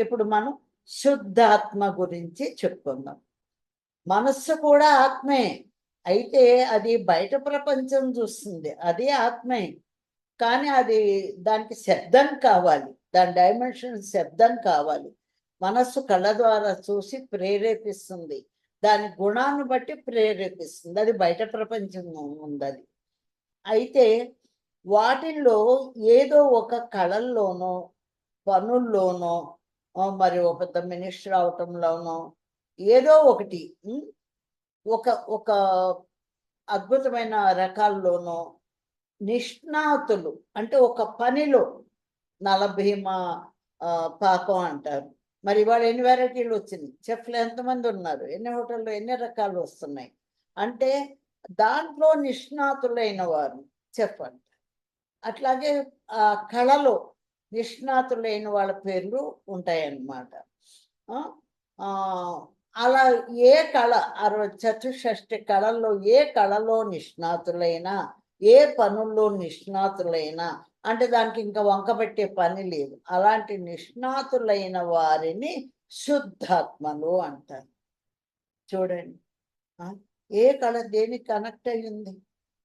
ఇప్పుడు మనం శుద్ధాత్మ గురించి చెప్పుకుందాం. మనస్సు కూడా ఆత్మే, అయితే అది బయట ప్రపంచం చూస్తుంది, అది ఆత్మే. కానీ అది దానికి శబ్దం కావాలి, దాని డైమెన్షన్ శబ్దం కావాలి. మనస్సు కళ్ళ ద్వారా చూసి ప్రేరేపిస్తుంది, దాని గుణాన్ని బట్టి ప్రేరేపిస్తుంది, అది బయట ప్రపంచం ఉంది. అయితే వాటిల్లో ఏదో ఒక కళల్లోనో, పనుల్లోనో, మరి ఒక పెద్ద మినిస్టర్ అవటంలోనో ఏదో ఒకటి ఒక ఒక అద్భుతమైన రకాల్లోనో నిష్ణాతులు, అంటే ఒక పనిలో నలభీమ పాకం అంటారు. మరి ఇవాళ ఎన్ని వెరైటీలు వచ్చినాయి, చెఫ్లు ఎంతమంది ఉన్నారు, ఎన్ని హోటల్లో ఎన్ని రకాలు వస్తున్నాయి. అంటే దాంట్లో నిష్ణాతులైన వారు చెఫ్ అంటారు. అట్లాగే కళలో నిష్ణాతులైన వాళ్ళ పేర్లు ఉంటాయన్నమాట. అలా ఏ కళ, 64 కళల్లో ఏ కళలో నిష్ణాతులైనా, ఏ పనుల్లో నిష్ణాతులైనా, అంటే దానికి ఇంకా వంకబెట్టే పని లేదు, అలాంటి నిష్ణాతులైన వారిని శుద్ధాత్మలు అంటారు. చూడండి, ఏ కళ దేనికి కనెక్ట్ అయ్యింది.